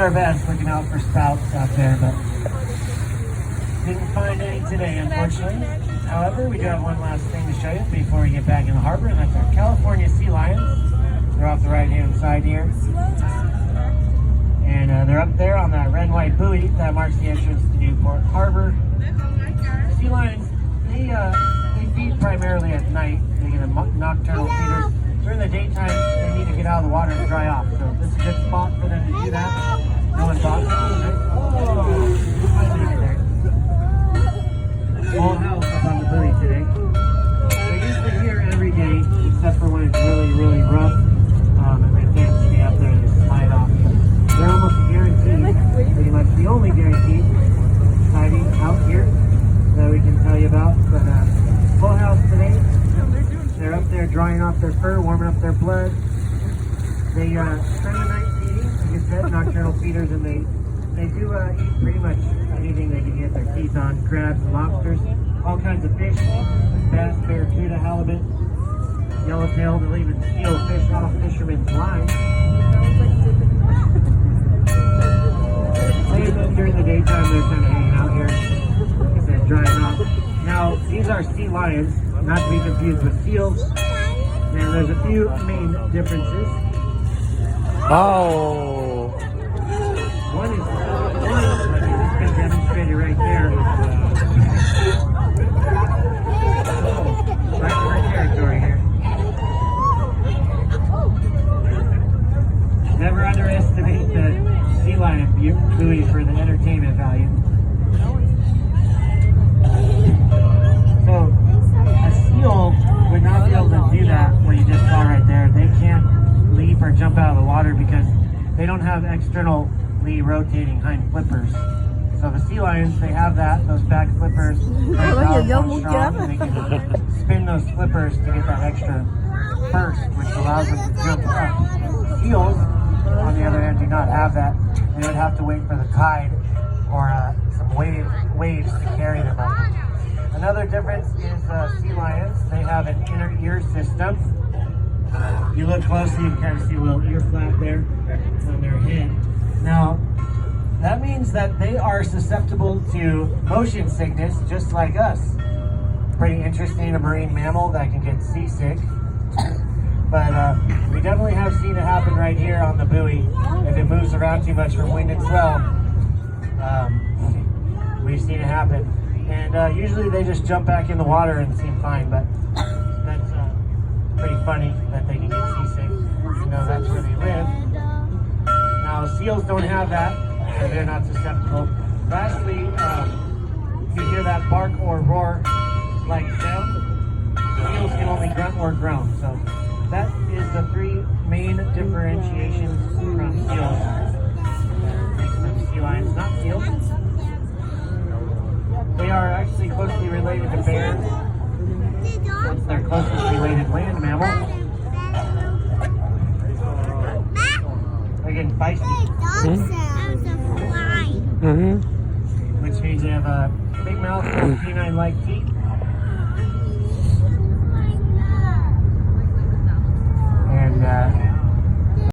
our best looking out for spouts out there, but didn't find any today, unfortunately. However, we do have one last thing to show you before we get back in the harbor, and that's our California sea lions. They're off the right-hand side here. And they're up there on that red and white buoy that marks the entrance to Newport Harbor. Sea lions, they feed primarily at night. They get nocturnal feeders. During the daytime, they need to get out of the water and dry off. So this is a good spot for them to do that. No one bothers them. Full house up on the buoy today. They're usually here every day, except for when it's really, really rough. And they can't stay up there and they slide off. They're almost guaranteed, pretty much the only guaranteed sighting out here that we can tell you about. But full house today. They're up there drying off their fur, warming up their blood. They spend the night feeding, like I said, nocturnal feeders, and they do eat pretty much anything they can get their teeth on. Crabs, lobsters, all kinds of fish, bass, barracuda, halibut, yellowtail. They'll even steal fish off fishermen's lines. During the daytime, they're kind of hanging out here, like I said, drying off. Now, these are sea lions, not to be confused with seals. And there's a few main differences. Oh. One is, like it's been demonstrated right there. Right in our territory here. Never underestimate the sea lion buoy for the entertainment value. So, a seal would not be able to do that, what you just saw right there. They can't leap or jump out of the water because they don't have externally rotating hind flippers. So the sea lions, they have that, those back flippers, very powerful, strong, and they can spin those flippers to get that extra burst, which allows them to jump up. Seals, on the other hand, do not have that. They would have to wait for the tide or some waves to carry them up. Another difference is sea lions, they have an inner ear system. If you look closely, you can kind of see a little ear flap there on their head. Now, that means that they are susceptible to motion sickness just like us. Pretty interesting, a marine mammal that can get seasick. But we definitely have seen it happen right here on the buoy. If it moves around too much from wind and swell, we've seen it happen. And usually they just jump back in the water and seem fine, but that's pretty funny that they can get seasick. You know, that's where they live. Now, seals don't have that, so they're not susceptible. Lastly, you hear that bark or roar like sound. Seals can only grunt or groan. So that is the three main differentiations from seals. That makes them sea lions, not seals. They are actually closely related to bears. It's their closest related land mammal. They're getting feisty. Which means they have a big mouth and canine-like teeth. And